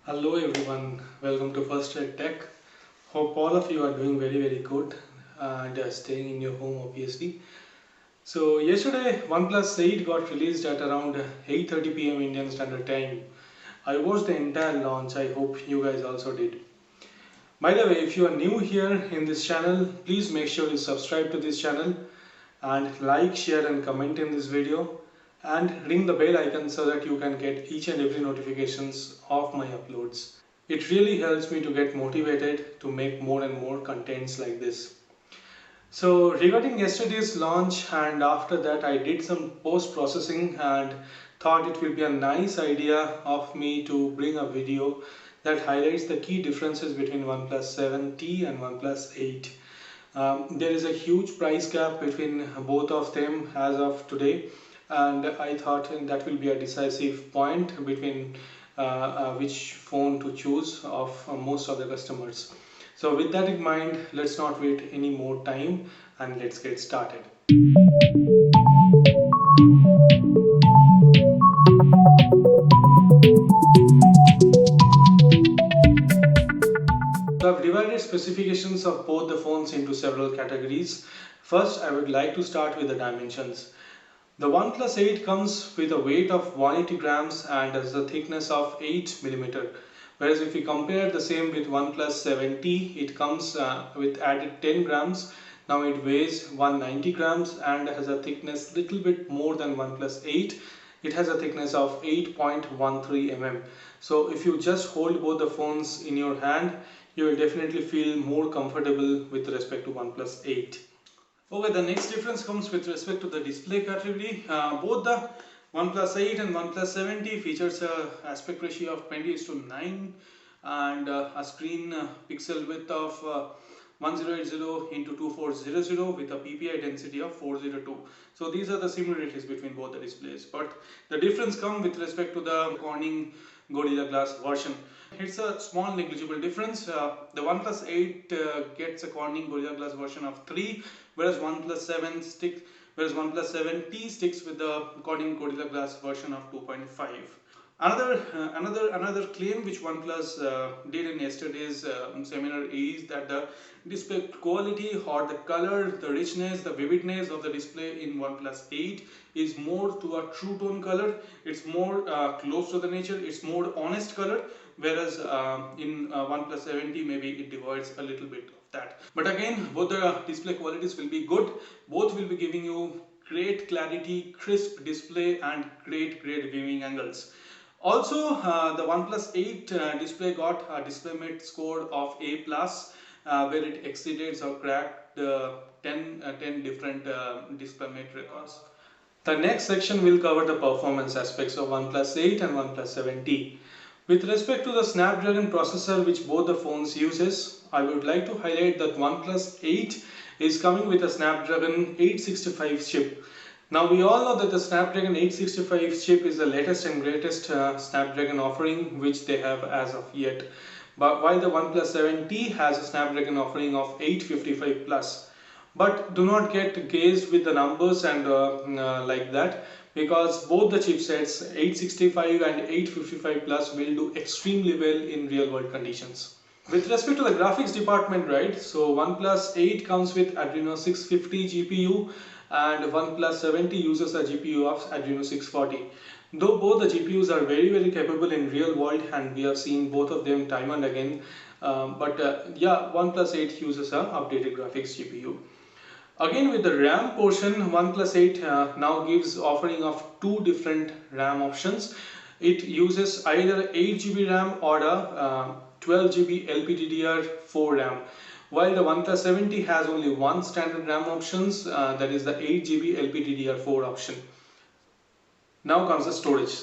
Hello everyone, welcome to First Aid Tech. Hope all of you are doing very good and staying in your home obviously. So yesterday OnePlus 8 got released at around 8:30 p.m. Indian Standard Time. I watched the entire launch. I hope you guys also did. By the way, if you are new here in this channel, please make sure you subscribe to this channel and like, share and comment in this video and ring the bell icon so that you can get each and every notifications of my uploads. It really helps me to get motivated to make more and more contents like this. So regarding yesterday's launch and after that I did some post processing and thought it will be a nice idea of me to bring a video that highlights the key differences between OnePlus 7T and OnePlus 8. There is a huge price gap between both of them as of today, and I thought that will be a decisive point between which phone to choose of most of the customers. So with that in mind, let's not wait any more time and let's get started. So I've divided specifications of both the phones into several categories. First, I would like to start with the dimensions. The OnePlus 8 comes with a weight of 180 grams and has a thickness of 8 mm. Whereas if we compare the same with OnePlus 7T, it comes with added 10 grams. Now it weighs 190 grams and has a thickness little bit more than OnePlus 8. It has a thickness of 8.13 mm. So if you just hold both the phones in your hand, you will definitely feel more comfortable with respect to OnePlus 8. Okay, the next difference comes with respect to the display category. Both the OnePlus 8 and OnePlus 7T features a aspect ratio of 20:9 and a screen pixel width of 1080 into 2400 with a PPI density of 402. So these are the similarities between both the displays, but the difference comes with respect to the Corning Gorilla Glass version. It's a small negligible difference. The OnePlus 8 gets a Corning Gorilla Glass version of 3, whereas OnePlus 7T sticks with the Corning Gorilla Glass version of 2.5. Another claim which OnePlus did in yesterday's seminar is that the display quality or the color, the richness, the vividness of the display in OnePlus 8 is more to a true tone color. It's more close to the nature. It's more honest color. Whereas in OnePlus 7T maybe it divides a little bit of that. But again, both the display qualities will be good. Both will be giving you great clarity, crisp display and great viewing angles. Also, the OnePlus 8 display got a DisplayMate score of A+, where it exceeded or cracked 10 different DisplayMate records. The next section will cover the performance aspects of OnePlus 8 and OnePlus 7T. With respect to the Snapdragon processor which both the phones uses, I would like to highlight that OnePlus 8 is coming with a Snapdragon 865 chip. Now we all know that the Snapdragon 865 chip is the latest and greatest Snapdragon offering which they have as of yet. But while the OnePlus 7T has a Snapdragon offering of 855 plus. But do not get gazed with the numbers and like that, because both the chipsets 865 and 855 plus will do extremely well in real world conditions. With respect to the graphics department, right, so OnePlus 8 comes with Adreno 650 GPU and OnePlus 7T uses a GPU of Adreno 640. Though both the GPUs are very capable in real world and we have seen both of them time and again, yeah, OnePlus 8 uses a updated graphics GPU. Again, with the RAM portion, OnePlus 8 now gives offering of two different RAM options. It uses either 8GB RAM or a 12GB LPDDR4 RAM, while the OnePlus 7T has only one standard RAM options, that is the 8GB LPDDR4 option. Now comes the storage.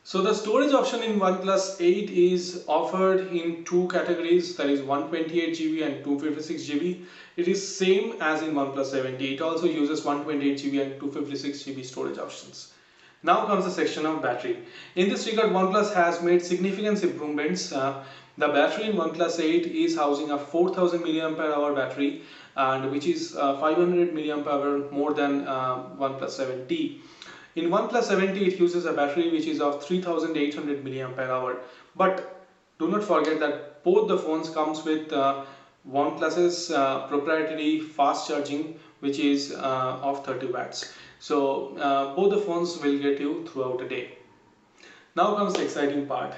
So the storage option in OnePlus 8 is offered in two categories, that is 128GB and 256GB. It is same as in OnePlus 7T. It also uses 128GB and 256GB storage options. Now comes the section of battery. In this regard, OnePlus has made significant improvements. The battery in OnePlus 8 is housing a 4000 mAh battery, and which is 500 mAh more than OnePlus 7T. In OnePlus 7T, it uses a battery which is of 3800 mAh. But Do not forget that both the phones comes with OnePlus's proprietary fast charging, which is of 30 watts. So both the phones will get you throughout the day. Now comes the exciting part,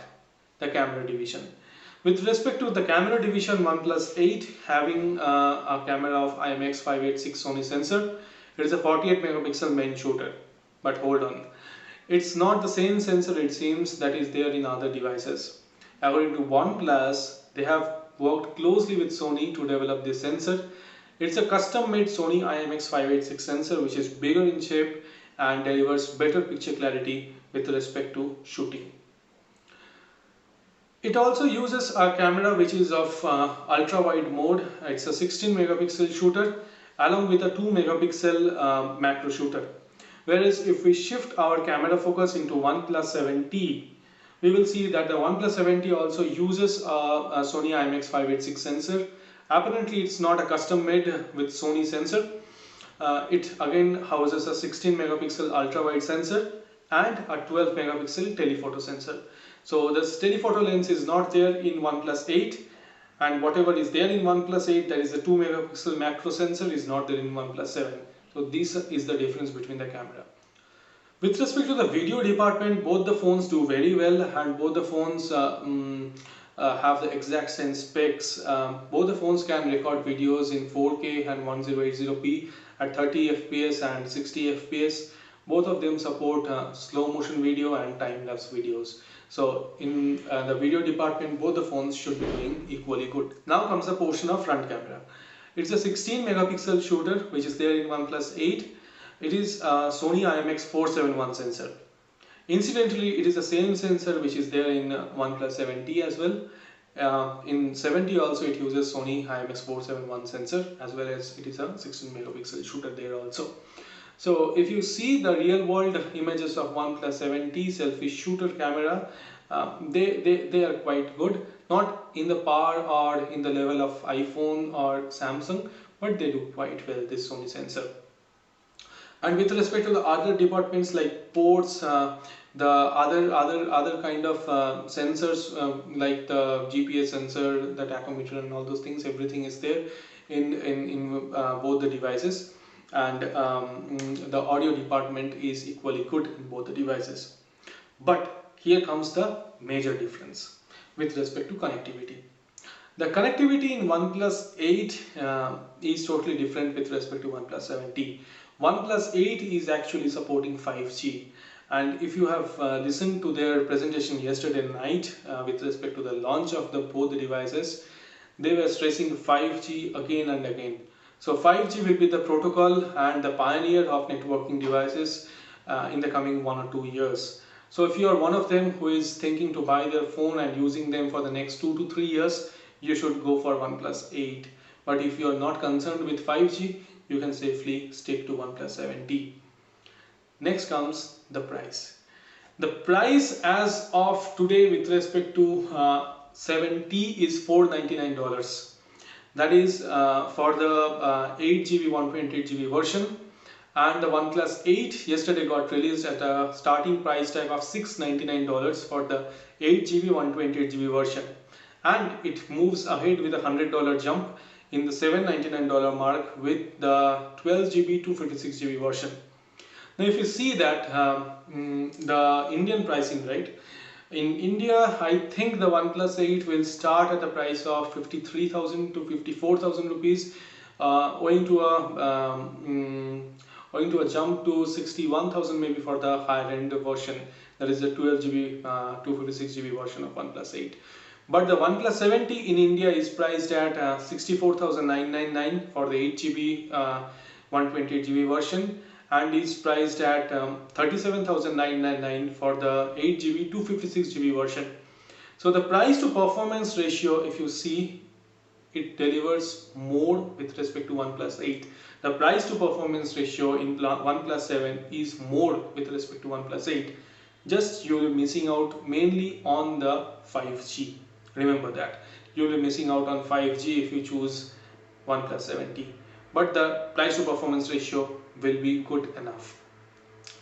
the camera division. With respect to the camera division, OnePlus 8 having a camera of IMX586 Sony sensor. It is a 48 megapixel main shooter. But hold on, it's not the same sensor it seems that is there in other devices. According to OnePlus, they have worked closely with Sony to develop this sensor. It's a custom-made Sony IMX586 sensor which is bigger in shape and delivers better picture clarity with respect to shooting. It also uses a camera which is of ultra-wide mode. It's a 16 megapixel shooter along with a 2 megapixel macro shooter. Whereas if we shift our camera focus into OnePlus 7T, we will see that the OnePlus 7T also uses a Sony IMX586 sensor. Apparently it's not a custom made with Sony sensor. It again houses a 16 megapixel ultra wide sensor and a 12 megapixel telephoto sensor. So this telephoto lens is not there in OnePlus 8, and whatever is there in OnePlus 8, that is a 2 megapixel macro sensor, is not there in OnePlus 7. So this is the difference between the camera. With respect to the video department, both the phones do very well, and both the phones have the exact same specs. Both the phones can record videos in 4K and 1080p at 30 fps and 60 fps. Both of them support slow motion video and time-lapse videos. So in the video department, both the phones should be doing equally good. Now comes the portion of front camera. It's a 16 megapixel shooter which is there in OnePlus 8. It is a Sony IMX471 sensor. Incidentally, it is the same sensor which is there in OnePlus 7T as well. In 7T also it uses Sony IMX471 sensor, as well as it is a 16 megapixel shooter there also. So if you see the real world images of OnePlus 7T selfie shooter camera, they are quite good. Not in the power or in the level of iPhone or Samsung, but they do quite well, this Sony sensor. And with respect to the other departments like ports, the other kind of sensors like the GPS sensor, the tachometer and all those things, everything is there in both the devices. And the audio department is equally good in both the devices. But here comes the major difference with respect to connectivity. The connectivity in OnePlus 8 is totally different with respect to OnePlus 7T. OnePlus 8 is actually supporting 5G, and if you have listened to their presentation yesterday night with respect to the launch of both the devices, they were stressing 5G again and again. So 5G will be the protocol and the pioneer of networking devices in the coming 1 or 2 years. So if you are one of them who is thinking to buy their phone and using them for the next 2 to 3 years, you should go for OnePlus 8. But if you are not concerned with 5G, you can safely stick to OnePlus 7T. Next comes the price. The price as of today with respect to 7T is $499. That is for the 8GB 128GB version, and the OnePlus 8 yesterday got released at a starting price tag of $699 for the 8GB 128GB version, and it moves ahead with a $100 jump in the $799 mark with the 12GB 256GB version. Now if you see that the Indian pricing, right? In India, I think the OnePlus 8 will start at the price of 53,000 to 54,000 rupees, owing to a jump to 61,000 maybe for the higher end version. That is the 12GB 256GB version of OnePlus 8. But the OnePlus 7T in India is priced at 64,999 for the 8GB 128GB version, and is priced at 37,999 for the 8GB 256GB version. So the price to performance ratio, if you see, it delivers more with respect to OnePlus 8. The price to performance ratio in OnePlus 7 is more with respect to OnePlus 8. Just you will be missing out mainly on the 5G. Remember that. You will be missing out on 5G if you choose OnePlus 7T. But the price to performance ratio will be good enough.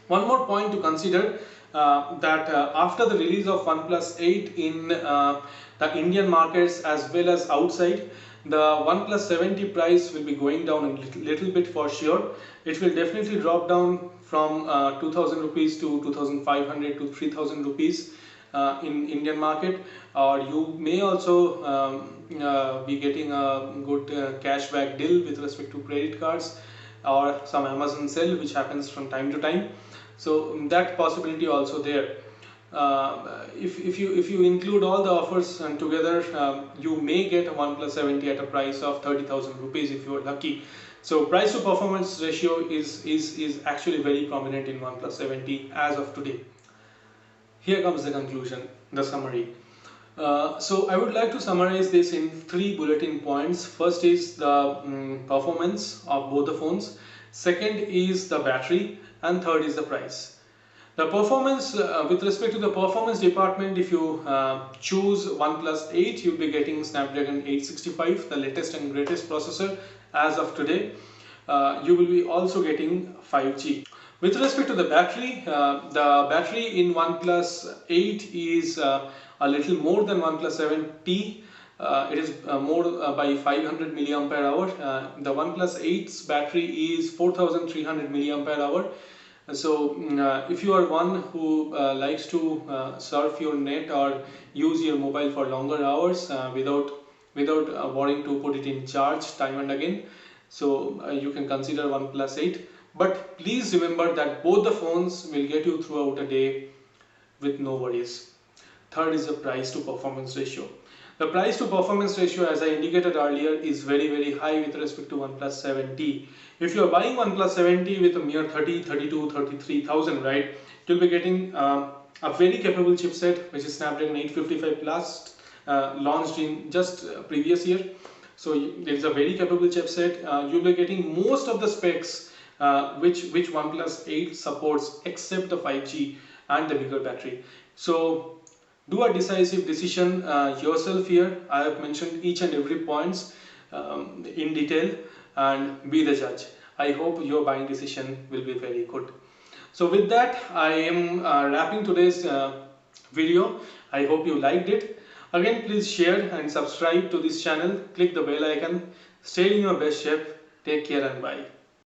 One more point to consider, that after the release of OnePlus 8 in the Indian markets as well as outside, the OnePlus 70 price will be going down a little bit for sure. It will definitely drop down from 2000 rupees to 2500 to 3000 rupees in Indian market, or you may also be getting a good cashback deal with respect to credit cards or some Amazon sale which happens from time to time. So that possibility also there. If you include all the offers and together, you may get a OnePlus 70 at a price of 30,000 rupees if you are lucky. So price to performance ratio is actually very prominent in OnePlus 70 as of today. Here comes the conclusion, the summary. So I would like to summarize this in 3 bulletin points. First is the performance of both the phones. Second is the battery, and third is the price. The performance, with respect to the performance department, if you choose OnePlus 8, you'll be getting Snapdragon 865, the latest and greatest processor as of today. You will be also getting 5G. With respect to the battery in OnePlus 8 is a little more than OnePlus 7T. It is more by 500 milliampere hour. The OnePlus 8's battery is 4300 milliampere hour. So if you are one who likes to surf your net or use your mobile for longer hours without worrying to put it in charge time and again, so you can consider OnePlus 8. But please remember that both the phones will get you throughout a day with no worries. Third is the price to performance ratio. The price to performance ratio, as I indicated earlier, is very high with respect to OnePlus 7T. If you are buying OnePlus 7T with a mere 30, 32, 33,000, right, you'll be getting a very capable chipset, which is Snapdragon 855 Plus, launched in just previous year. So there is a very capable chipset. You'll be getting most of the specs which OnePlus 8 supports, except the 5G and the bigger battery. So do a decisive decision yourself here. I have mentioned each and every points in detail, and be the judge. I hope your buying decision will be very good. So with that, I am wrapping today's video. I hope you liked it. Again, please share and subscribe to this channel. Click the bell icon. Stay in your best shape. Take care and bye.